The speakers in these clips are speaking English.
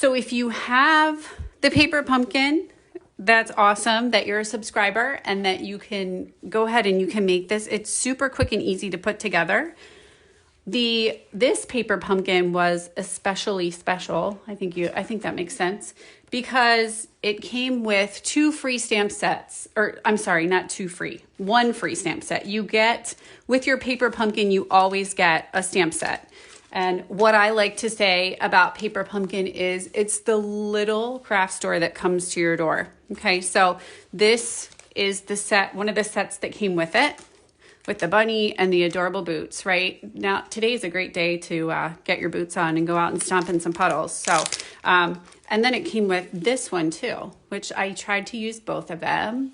So if you have the paper pumpkin, that's awesome that you're a subscriber and that you can go ahead and you can make this. It's super quick and easy to put together. This paper pumpkin was especially special. I think that makes sense because it came with 2 free stamp sets, or I'm sorry, not 2 free, 1 free stamp set. You get with your paper pumpkin, you always get a stamp set. And what I like to say about paper pumpkin is it's the little craft store that comes to your door. Okay, so this is the set, one of the sets that came with it, with the bunny and the adorable boots, right? Now, today is a great day to get your boots on and go out and stomp in some puddles. So, and then it came with this one too, which I tried to use both of them.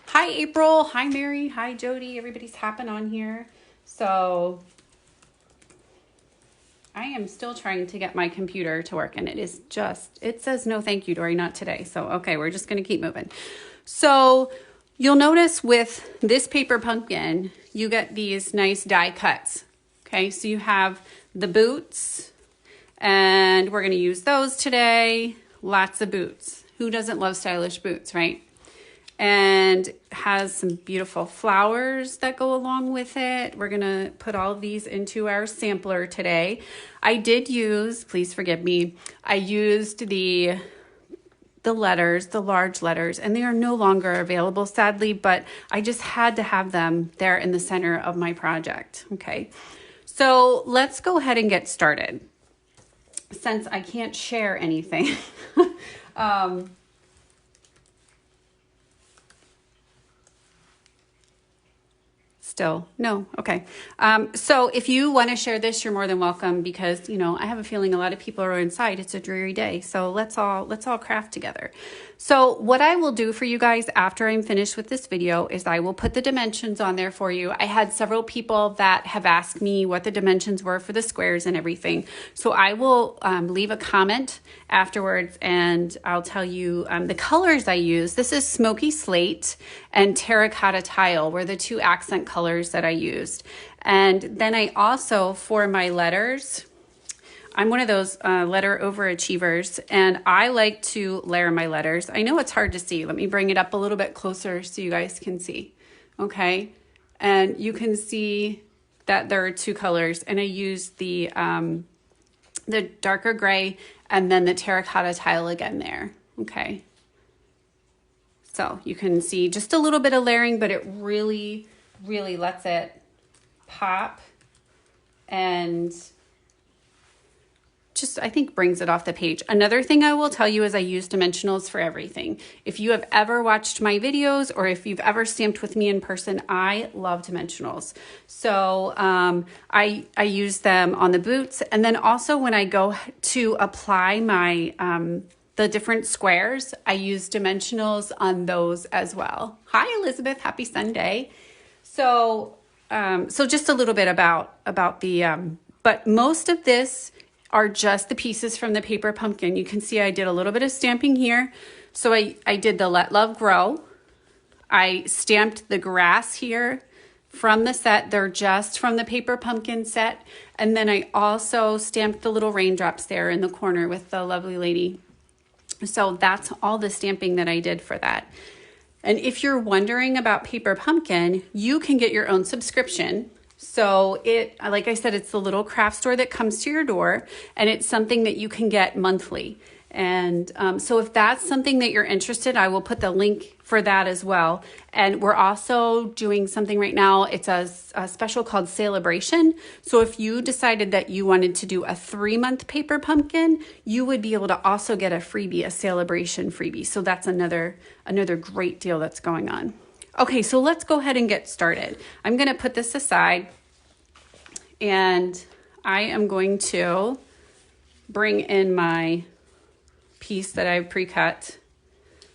Hi, April. Hi, Mary. Hi, Jody. Everybody's hopping on here. So I am still trying to get my computer to work, and it says no thank you, Dory, not today. So, okay, we're just going to keep moving. So you'll notice with this paper pumpkin, you get these nice die cuts. Okay, so you have the boots, and we're going to use those today. Lots of boots. Who doesn't love stylish boots, right? And has some beautiful flowers that go along with it. We're going to put all of these into our sampler today. I did use, please forgive me, I used the letters, the large letters, and they are no longer available, sadly, but I just had to have them there in the center of my project. Okay, so let's go ahead and get started. Since I can't share anything, still, no, okay. So if you want to share this, you're more than welcome because, you know, I have a feeling a lot of people are inside. It's a dreary day. So let's all craft together. So what I will do for you guys after I'm finished with this video is I will put the dimensions on there for you. I had several people that have asked me what the dimensions were for the squares and everything. So I will leave a comment afterwards and I'll tell you the colors I use. This is Smoky Slate and Terra-cotta Tile were the 2 accent colors that I used. And then I also, for my letters, I'm one of those letter overachievers, and I like to layer my letters. I know it's hard to see. Let me bring it up a little bit closer so you guys can see. Okay, and you can see that there are 2 colors, and I use the darker gray and then the terracotta tile again there. Okay, so you can see just a little bit of layering, but it really lets it pop and just, I think, brings it off the page. Another thing I will tell you is I use dimensionals for everything. If you have ever watched my videos or if you've ever stamped with me in person, I love dimensionals. So I use them on the boots. And then also when I go to apply my the different squares, I use dimensionals on those as well. Hi, Elizabeth. Happy Sunday. So so just a little bit about the, but most of this are just the pieces from the paper pumpkin. You can see I did a little bit of stamping here. So I did the Let Love Grow. I stamped the grass here from the set. They're just from the paper pumpkin set. And then I also stamped the little raindrops there in the corner with the lovely lady. So that's all the stamping that I did for that. And if you're wondering about paper pumpkin, you can get your own subscription. So like I said, it's the little craft store that comes to your door, and it's something that you can get monthly. And so if that's something that you're interested, I will put the link for that as well. And we're also doing something right now. It's a special called Celebration. So if you decided that you wanted to do a 3-month paper pumpkin, you would be able to also get a freebie, a Celebration freebie. So that's another great deal that's going on. Okay, so let's go ahead and get started. I'm going to put this aside and I am going to bring in my piece that I've pre-cut.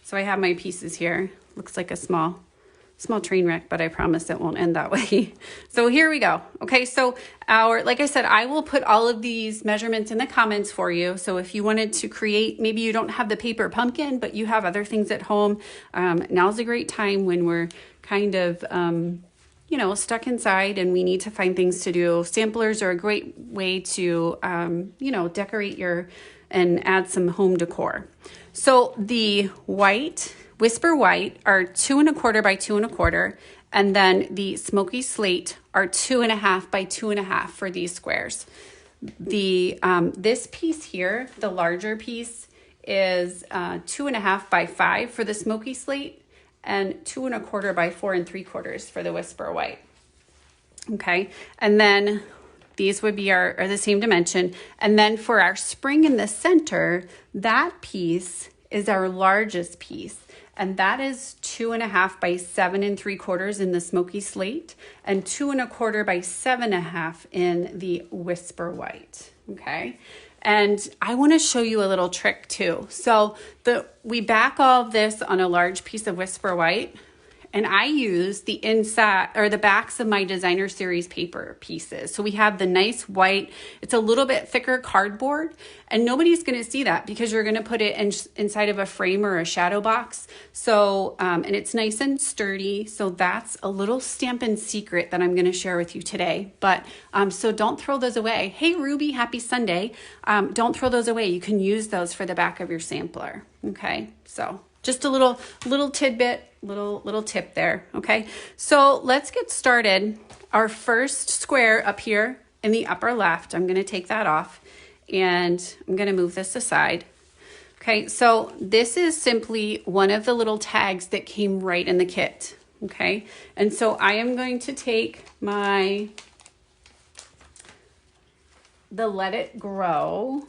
So I have my pieces here. Looks like a small train wreck, but I promise it won't end that way. So here we go. Okay, so like I said, I will put all of these measurements in the comments for you. So if you wanted to create, maybe you don't have the paper pumpkin, but you have other things at home, now's a great time when we're kind of, you know, stuck inside and we need to find things to do. Samplers are a great way to, you know, decorate your and add some home decor. So the white, Whisper White, are 2 1/4 by 2 1/4, and then the Smoky Slate are 2 1/2 by 2 1/2 for these squares. The this piece here, the larger piece, is 2 1/2 by 5 for the Smoky Slate, and 2 1/4 by 4 3/4 for the Whisper White. Okay, and then these would be are the same dimension. And then for our spring in the center, that piece is our largest piece. And that is 2 1/2 by 7 3/4 in the Smoky Slate, and 2 1/4 by 7 1/2 in the Whisper White. Okay. And I want to show you a little trick too. So we back all of this on a large piece of Whisper White, and I use the inside or the backs of my designer series paper pieces. So we have the nice white, it's a little bit thicker cardboard, and nobody's going to see that because you're going to put it inside of a frame or a shadow box. So, and it's nice and sturdy. So that's a little Stampin' secret that I'm going to share with you today. But so don't throw those away. Hey, Ruby, happy Sunday. Don't throw those away. You can use those for the back of your sampler. Okay, so just a little tidbit, little tip there. Okay, so let's get started. Our first square up here in the upper left, I'm going to take that off and I'm going to move this aside. Okay, so this is simply one of the little tags that came right in the kit. Okay, and so I am going to take the Let It Grow,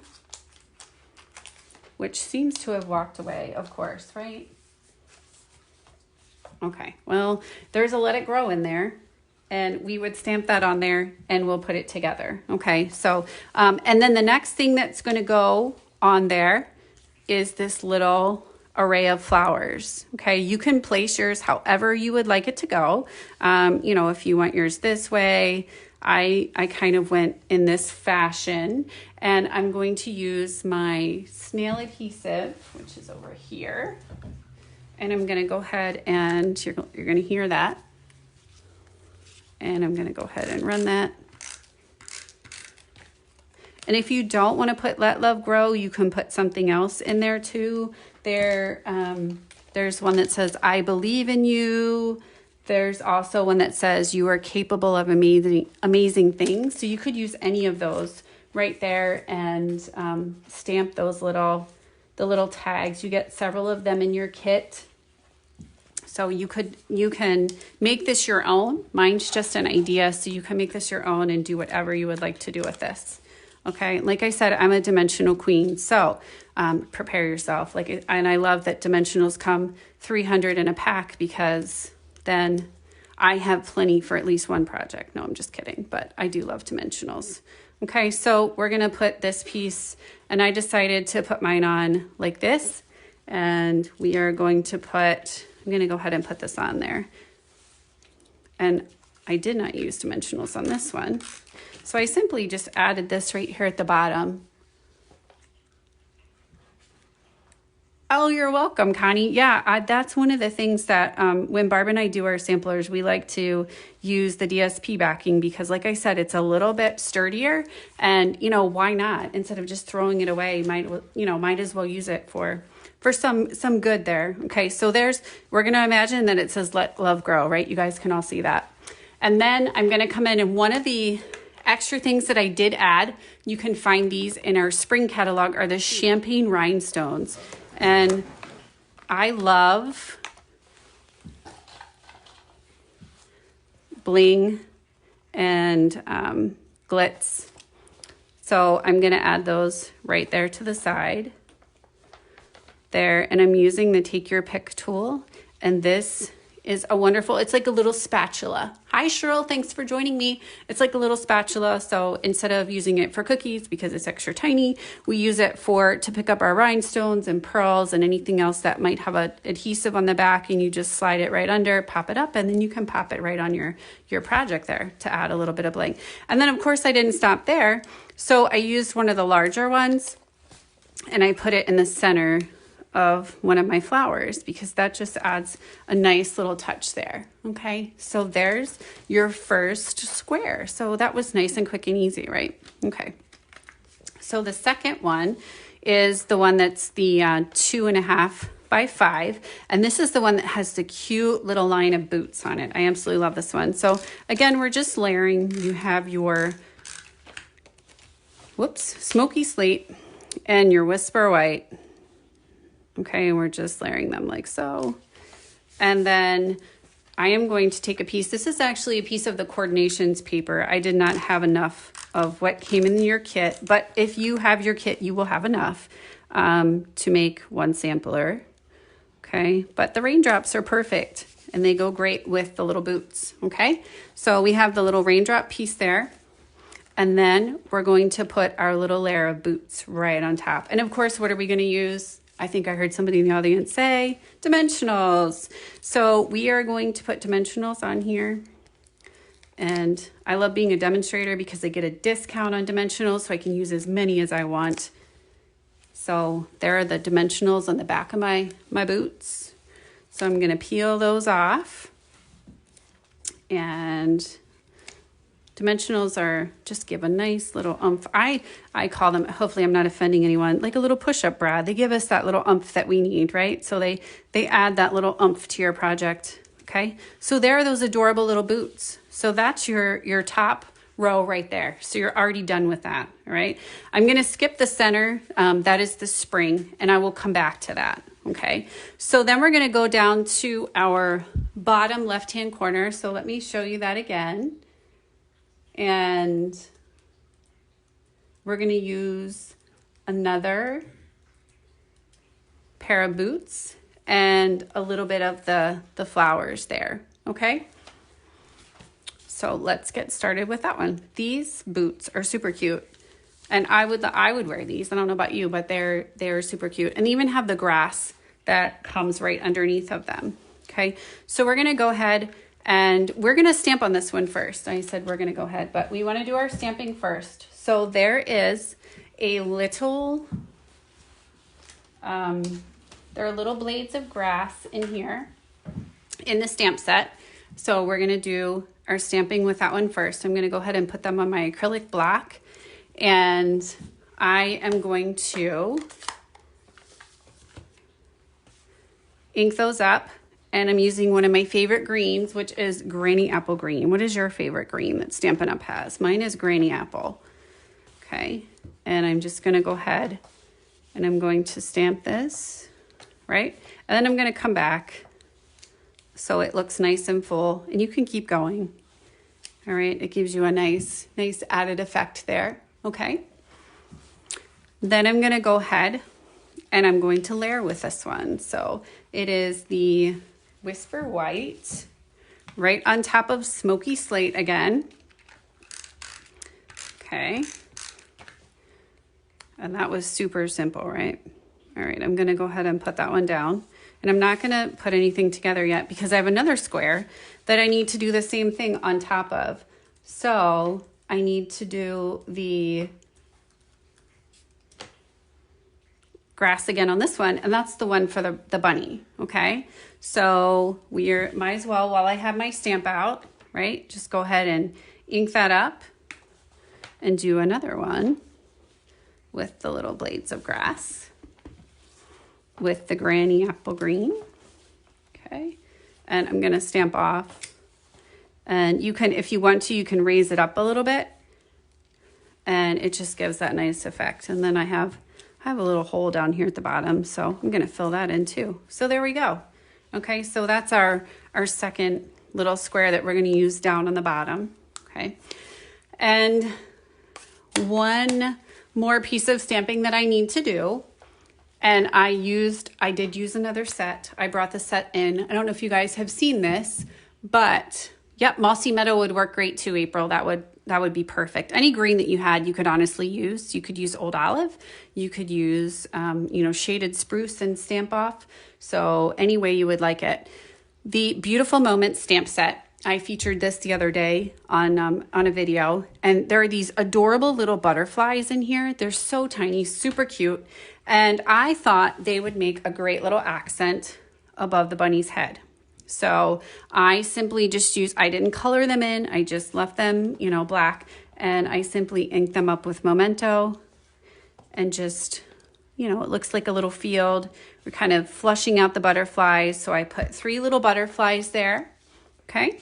which seems to have walked away, of course, right? Okay, well, there's a Let It Grow in there, and we would stamp that on there and we'll put it together. Okay, so, and then the next thing that's going to go on there is this little array of flowers. Okay, you can place yours however you would like it to go. You know, if you want yours this way, I kind of went in this fashion, and I'm going to use my snail adhesive, which is over here. And I'm going to go ahead and you're going to hear that. And I'm going to go ahead and run that. And if you don't want to put Let Love Grow, you can put something else in there too. There's one that says, I believe in you. There's also one that says you are capable of amazing things. So you could use any of those right there and stamp those the little tags. You get several of them in your kit. So you can make this your own. Mine's just an idea, so you can make this your own and do whatever you would like to do with this. Okay, like I said, I'm a dimensional queen, so prepare yourself. And I love that dimensionals come 300 in a pack, because then I have plenty for at least one project. No, I'm just kidding, but I do love dimensionals. Okay, so we're gonna put this piece, and I decided to put mine on like this, and we are going to I'm gonna go ahead and put this on there. And I did not use dimensionals on this one. So I simply just added this right here at the bottom. Oh, you're welcome, Connie. Yeah, that's one of the things that when Barb and I do our samplers, we like to use the DSP backing, because like I said, it's a little bit sturdier, and you know, why not? Instead of just throwing it away, might as well use it for some good there. Okay, so we're gonna imagine that it says Let Love Grow, right? You guys can all see that. And then I'm gonna come in, and one of the extra things that I did add, you can find these in our spring catalog, are the champagne rhinestones. And I love bling and glitz. So I'm going to add those right there to the side there. And I'm using the Take Your Pick tool. And this is a wonderful, it's like a little spatula. Hi, Cheryl, thanks for joining me. It's like a little spatula. So instead of using it for cookies because it's extra tiny, we use it to pick up our rhinestones and pearls and anything else that might have an adhesive on the back, and you just slide it right under, pop it up, and then you can pop it right on your project there to add a little bit of bling. And then of course I didn't stop there. So I used one of the larger ones, and I put it in the center of one of my flowers, because that just adds a nice little touch there. Okay, so there's your first square. So that was nice and quick and easy, right? Okay, so the second one is the one that's the 2.5 by 5. And this is the one that has the cute little line of boots on it. I absolutely love this one. So again, we're just layering. You have your, smoky slate and your whisper white. Okay, and we're just layering them like so. And then I am going to take a piece. This is actually a piece of the coordinations paper. I did not have enough of what came in your kit, but if you have your kit, you will have enough to make one sampler. Okay, but the raindrops are perfect and they go great with the little boots. Okay, so we have the little raindrop piece there. And then we're going to put our little layer of boots right on top. And of course, what are we going to use? I think I heard somebody in the audience say dimensionals. So we are going to put dimensionals on here. And I love being a demonstrator because I get a discount on dimensionals, so I can use as many as I want. So there are the dimensionals on the back of my boots. So I'm going to peel those off. And dimensionals are just give a nice little oomph. I call them, hopefully I'm not offending anyone, like a little push-up brad. They give us that little oomph that we need, right? So they add that little oomph to your project, okay? So there are those adorable little boots. So that's your top row right there. So you're already done with that, all right? I'm gonna skip the center, that is the spring, and I will come back to that, okay? So then we're gonna go down to our bottom left-hand corner. So let me show you that again. And we're going to use another pair of boots and a little bit of the flowers there, okay? So let's get started with that one. These boots are super cute. And I would wear these. I don't know about you, but they're super cute. And even have the grass that comes right underneath of them, okay? So we're going to go ahead and we're going to stamp on this one first. I said we're going to go ahead, but we want to do our stamping first. So there is a little, there are little blades of grass in here in the stamp set. So we're going to do our stamping with that one first. I'm going to go ahead and put them on my acrylic block. And I am going to ink those up. And I'm using one of my favorite greens, which is Granny Apple Green. What is your favorite green that Stampin' Up! Has? Mine is Granny Apple. Okay, and I'm just gonna go ahead and I'm going to stamp this, right? And then I'm gonna come back so it looks nice and full, and you can keep going. All right, it gives you a nice added effect there, okay? Then I'm gonna go ahead and I'm going to layer with this one. So it is the Whisper White right on top of Smoky Slate again. Okay. And that was super simple, right? All right, I'm gonna go ahead and put that one down. And I'm not gonna put anything together yet because I have another square that I need to do the same thing on top of. So I need to do the grass again on this one, and that's the one for the bunny, okay? So might as well, while I have my stamp out, right, just go ahead and ink that up and do another one with the little blades of grass with the Granny Apple Green, okay? And I'm gonna stamp off, and you can, if you want to, you can raise it up a little bit, and it just gives that nice effect. And then I have a little hole down here at the bottom, so I'm gonna fill that in too. So there we go. Okay, so that's our second little square that we're gonna use down on the bottom, okay? And one more piece of stamping that I need to do, and I did use another set. I brought the set in. I don't know if you guys have seen this, but yep, Mossy Meadow would work great too, April. That would be perfect. Any green that you had, you could honestly use. You could use Old Olive. You could use, shaded spruce and stamp off. So any way you would like it. The Beautiful Moments stamp set. I featured this the other day on a video, and there are these adorable little butterflies in here. They're so tiny, super cute, and I thought they would make a great little accent above the bunny's head. So I simply just I didn't color them in, I just left them, black, and I simply inked them up with Memento and just you know, it looks like a little field. We're kind of flushing out the butterflies. So I put 3 little butterflies there, okay?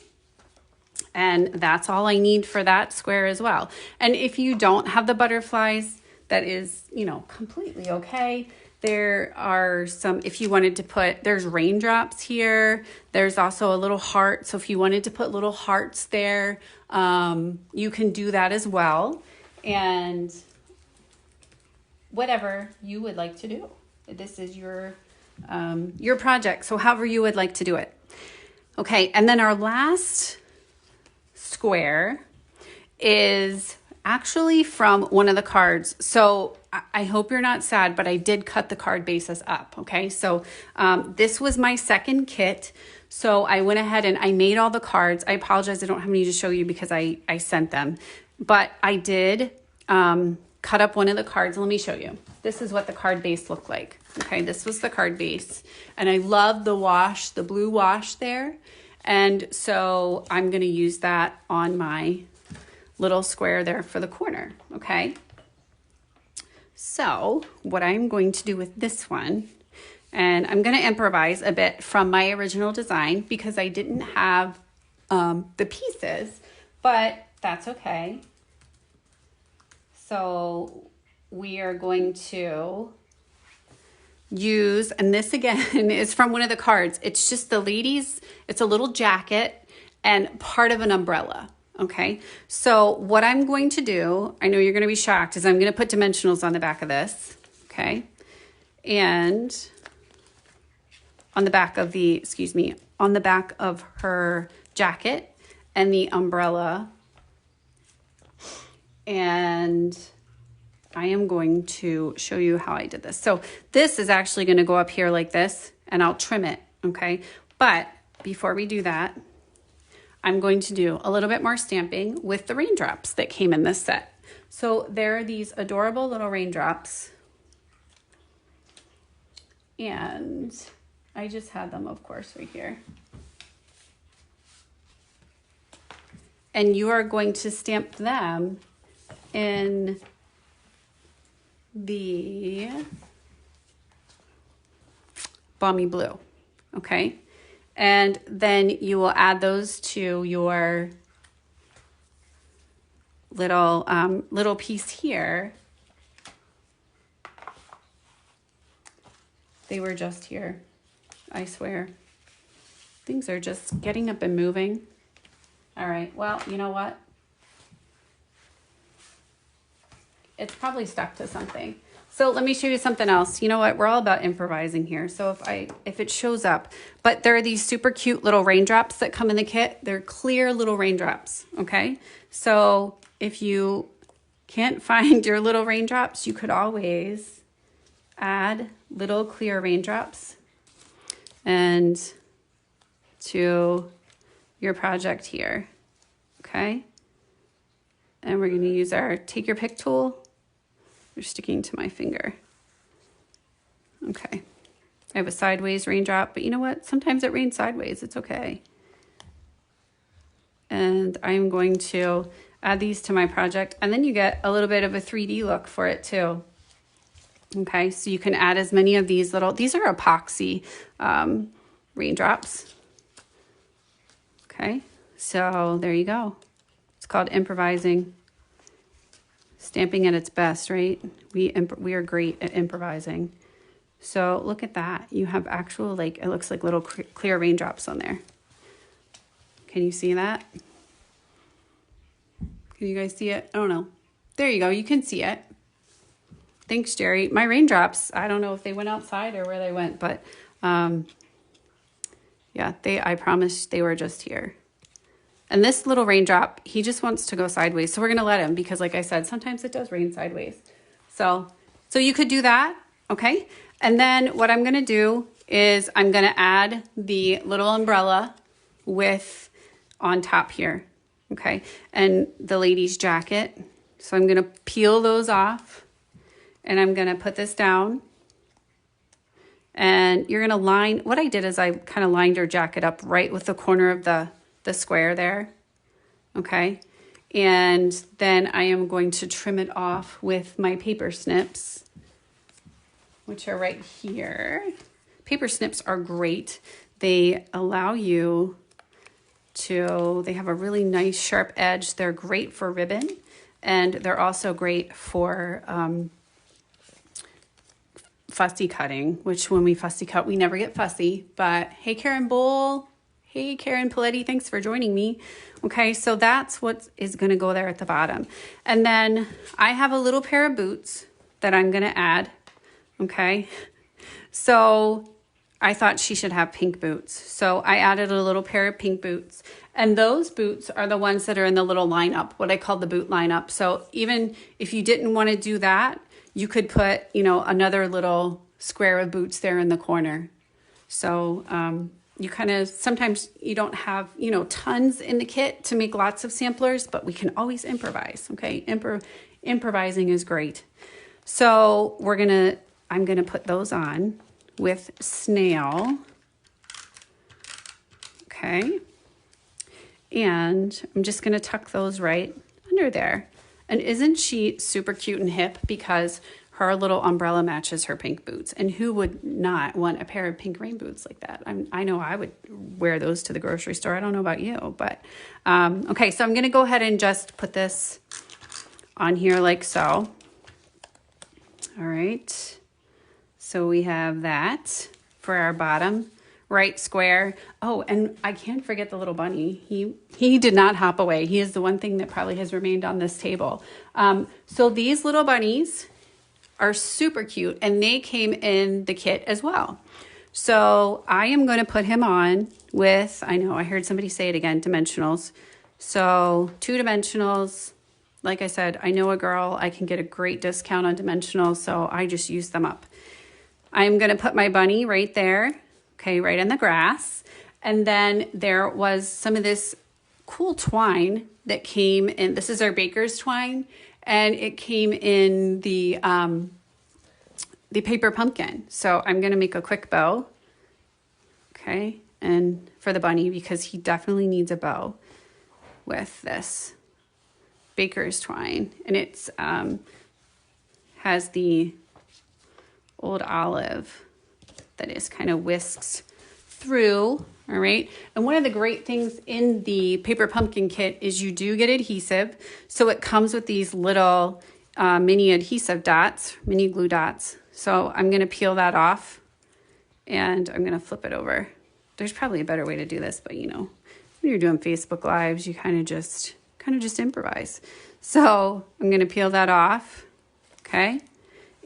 And that's all I need for that square as well. And if you don't have the butterflies, that is, you know, completely okay. There are some, if you wanted to put, there's raindrops here. There's also a little heart. So if you wanted to put little hearts there, you can do that as well. And whatever you would like to do. This is your project. So however you would like to do it. Okay, and then our last square is actually from one of the cards. So I hope you're not sad, but I did cut the card bases up. Okay, so this was my second kit. So I went ahead and I made all the cards. I apologize, I don't have any to show you because I sent them. But I did cut up one of the cards. Let me show you. This is what the card base looked like. Okay, this was the card base. And I love the wash, the blue wash there. And so I'm going to use that on my little square there for the corner. Okay. So what I'm going to do with this one, and I'm going to improvise a bit from my original design because I didn't have the pieces, but that's okay. So we are going to use, and this again is from one of the cards. It's just the ladies, it's a little jacket and part of an umbrella. Okay, so what I'm going to do, I know you're going to be shocked, is I'm going to put dimensionals on the back of this. Okay, and on the back of the, excuse me, on the back of her jacket and the umbrella. And I am going to show you how I did this. So this is actually going to go up here like this, and I'll trim it, okay? But before we do that, I'm going to do a little bit more stamping with the raindrops that came in this set. So there are these adorable little raindrops. And I just had them, of course, right here. And you are going to stamp them in the balmy blue, okay? And then you will add those to your little piece here. They were just here, I swear. Things are just getting up and moving. All right, well, you know what? It's probably stuck to something. So let me show you something else. You know what? We're all about improvising here. So if it shows up, but there are these super cute little raindrops that come in the kit. They're clear little raindrops, okay? So if you can't find your little raindrops, you could always add little clear raindrops and to your project here, okay? And we're gonna use our take your pick tool. They're sticking to my finger. Okay. I have a sideways raindrop, but you know what? Sometimes it rains sideways. It's okay. And I'm going to add these to my project, and then you get a little bit of a 3D look for it too. Okay, so you can add as many of these little, these are epoxy raindrops. Okay, so there you go. It's called improvising. Stamping at its best, right? We are great at improvising. So look at that. You have actual, like, it looks like little clear raindrops on there. Can you see that? Can you guys see it? I don't know. There you go. You can see it. Thanks, Jerry. My raindrops, I don't know if they went outside or where they went, but yeah, I promise they were just here. And this little raindrop, he just wants to go sideways. So we're going to let him because, like I said, sometimes it does rain sideways. So you could do that, okay? And then what I'm going to do is I'm going to add the little umbrella with on top here, okay? And the lady's jacket. So I'm going to peel those off and I'm going to put this down. And you're going to line, what I did is I kind of lined her jacket up right with the corner of the square there, okay? And then I am going to trim it off with my paper snips. which are right here. Paper snips are great. They allow you to, they have a really nice sharp edge. They're great for ribbon, and they're also great for fussy cutting, which when we fussy cut, we never get fussy. But hey, Karen Bowl. Hey, Karen Paletti, thanks for joining me. Okay, so that's what is going to go there at the bottom. And then I have a little pair of boots that I'm going to add. Okay, so I thought she should have pink boots. So I added a little pair of pink boots. And those boots are the ones that are in the little lineup, what I call the boot lineup. So even if you didn't want to do that, you could put, you know, another little square of boots there in the corner. So you kind of, sometimes you don't have, you know, tons in the kit to make lots of samplers, but we can always improvise, okay? Improvising is great. So I'm gonna put those on with Snail, okay? And I'm just gonna tuck those right under there. And isn't she super cute and hip, because her little umbrella matches her pink boots. And who would not want a pair of pink rain boots like that? I know I would wear those to the grocery store. I don't know about you, but okay, so I'm gonna go ahead and just put this on here like so. All right, so we have that for our bottom right square. Oh, and I can't forget the little bunny. He did not hop away. He is the one thing that probably has remained on this table. So these little bunnies are super cute, and they came in the kit as well. So I am going to put him on with, I know I heard somebody say it again, dimensionals. So 2 dimensionals. Like I said, I know a girl, I can get a great discount on dimensionals, so I just use them up. I'm going to put my bunny right there, okay, right in the grass. And then there was some of this cool twine that came in. This is our baker's twine, and it came in the paper pumpkin. So I'm going to make a quick bow, okay, and for the bunny, because he definitely needs a bow with this baker's twine. And it's has the old olive that is kind of whisked through. All right. And one of the great things in the paper pumpkin kit is you do get adhesive. So it comes with these little mini adhesive dots, mini glue dots. So I'm going to peel that off, and I'm going to flip it over. There's probably a better way to do this, but you know, when you're doing Facebook Lives, you kind of just improvise. So I'm going to peel that off. Okay.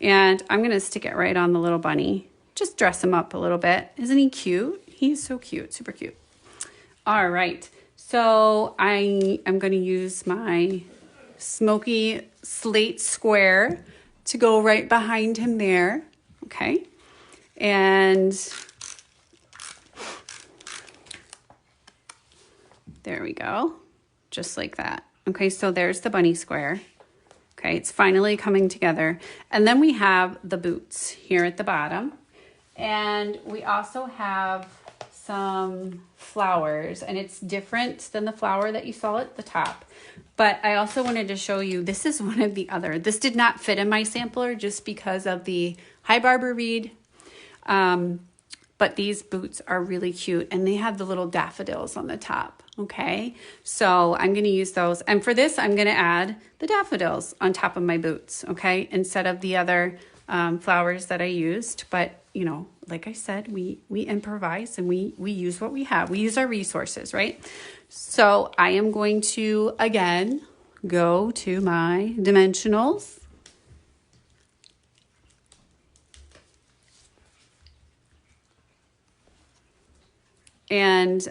And I'm going to stick it right on the little bunny. Just dress him up a little bit. Isn't he cute? He's so cute, super cute. All right, so I am going to use my smoky slate square to go right behind him there, okay? And there we go, just like that. Okay, so there's the bunny square. Okay, it's finally coming together. And then we have the boots here at the bottom. And we also have some flowers, and it's different than the flower that you saw at the top. But I also wanted to show you, this is one of the other, this did not fit in my sampler just because of the Hi Barbara Reed. But these boots are really cute, and they have the little daffodils on the top. Okay, so I'm going to use those. And for this, I'm going to add the daffodils on top of my boots, okay, instead of the other flowers that I used. But, you know, like I said, we improvise, and we use what we have. We use our resources, right? So I am going to, again, go to my dimensionals. And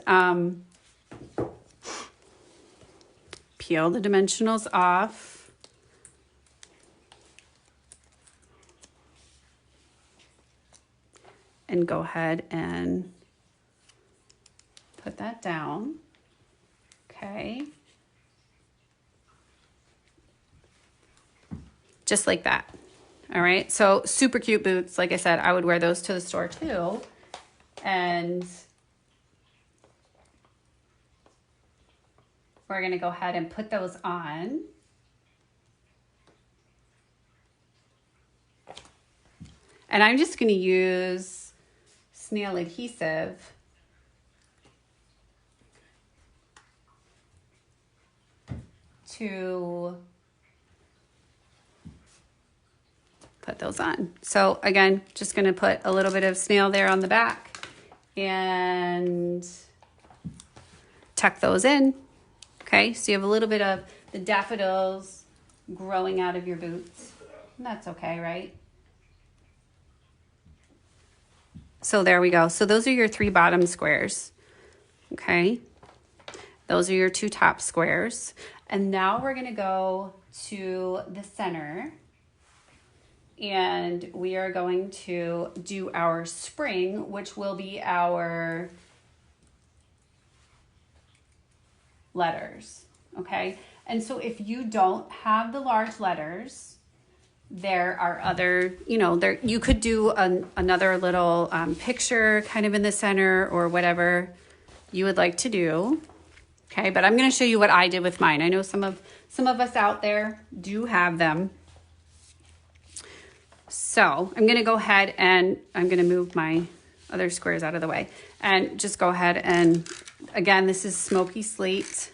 peel the dimensionals off. And go ahead and put that down. Okay. Just like that. All right. So super cute boots. Like I said, I would wear those to the store too. And we're going to go ahead and put those on. And I'm just going to use snail adhesive to put those on. So again, just going to put a little bit of snail there on the back and tuck those in. Okay, so you have a little bit of the daffodils growing out of your boots. And that's okay, right? So there we go. So those are your 3 bottom squares. Okay, those are your 2 top squares. And now we're going to go to the center and we are going to do our spring, which will be our letters. Okay, and so if you don't have the large letters, there are other, there you could do another little picture kind of in the center or whatever you would like to do. Okay, but I'm going to show you what I did with mine. I know some of us out there do have them. So I'm going to go ahead and I'm going to move my other squares out of the way and just go ahead and, again, this is Smoky Slate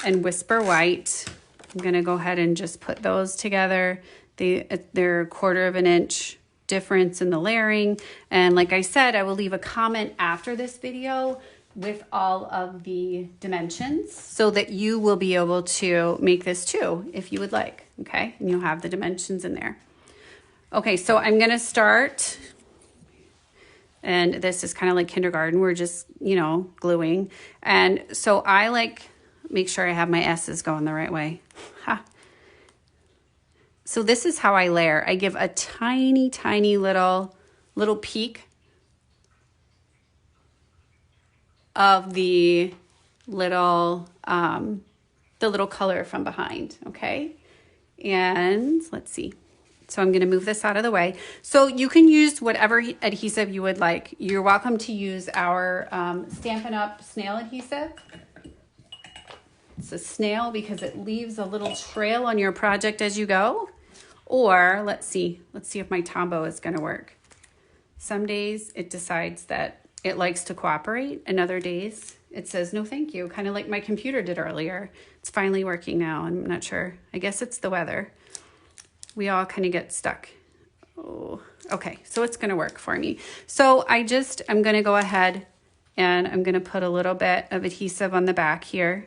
and Whisper White. I'm going to go ahead and just put those together. They're 1/4 of an inch difference in the layering. And like I said, I will leave a comment after this video with all of the dimensions so that you will be able to make this too if you would like. Okay, and you'll have the dimensions in there. Okay, so I'm going to start, and this is kind of like kindergarten. We're just, gluing. And so I make sure I have my S's going the right way. Ha. So this is how I layer. I give a tiny, tiny little peek of the little color from behind, okay? And let's see. So I'm going to move this out of the way. So you can use whatever adhesive you would like. You're welcome to use our Stampin' Up! Snail adhesive. It's a snail because it leaves a little trail on your project as you go. Or let's see if my Tombow is going to work. Some days it decides that it likes to cooperate, and other days it says no thank you, kind of like my computer did earlier. It's finally working now. I'm not sure. I guess it's the weather. We all kind of get stuck. Oh, okay, so it's going to work for me. So I'm going to go ahead and I'm going to put a little bit of adhesive on the back here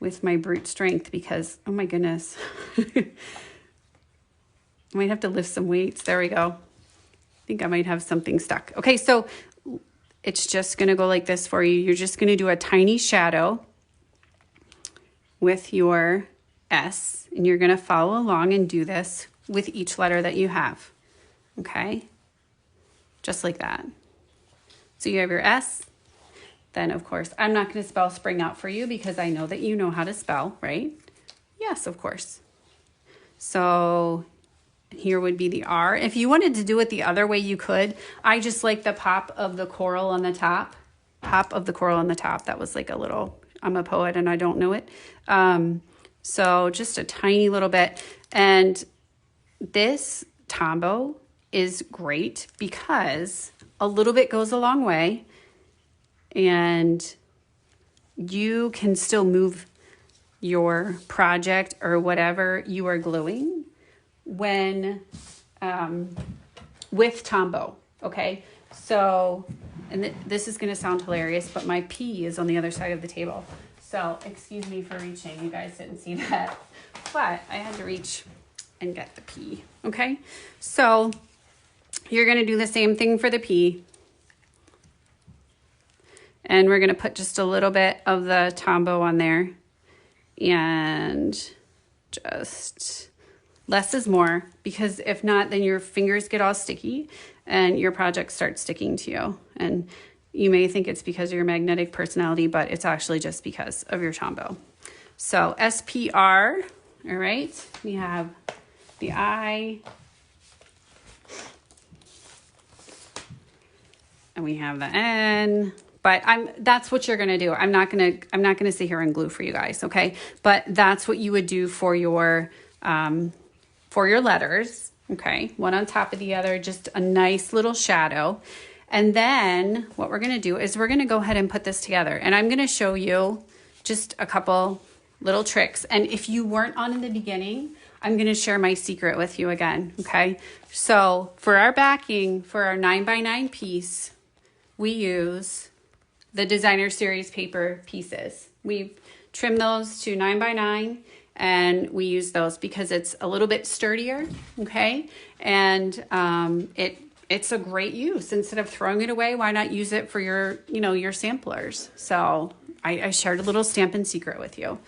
with my brute strength because, oh my goodness. I might have to lift some weights. There we go. I think I might have something stuck. Okay, so it's just going to go like this for you. You're just going to do a tiny shadow with your S, and you're going to follow along and do this with each letter that you have. Okay, just like that. So you have your S. Then, of course, I'm not going to spell spring out for you because I know that you know how to spell, right? Yes, of course. So here would be the R. If you wanted to do it the other way, you could. I just like the pop of the coral on the top. Pop of the coral on the top. That was like a little, I'm a poet and I don't know it. So just a tiny little bit. And this Tombow is great because a little bit goes a long way and you can still move your project or whatever you are gluing when with Tombow, okay? So, and this is gonna sound hilarious, but my P is on the other side of the table. So, excuse me for reaching, you guys didn't see that, but I had to reach and get the P, okay? So, you're gonna do the same thing for the P. And we're gonna put just a little bit of the Tombow on there and just less is more, because if not, then your fingers get all sticky and your project starts sticking to you. And you may think it's because of your magnetic personality, but it's actually just because of your Tombow. So SPR, all right, we have the I, and we have the N. But that's what you're gonna do. I'm not gonna sit here and glue for you guys, okay? But that's what you would do for your letters. okay? One on top of the other, just a nice little shadow. And then what we're gonna do is we're gonna go ahead and put this together. And I'm gonna show you just a couple little tricks. And if you weren't on in the beginning, I'm gonna share my secret with you again, okay? So for our backing, for our 9x9 piece, we use the Designer Series paper pieces. We've trimmed those to 9x9 and we use those because it's a little bit sturdier, okay? And it's a great use. Instead of throwing it away, why not use it for your, your samplers? So I shared a little Stampin' secret with you.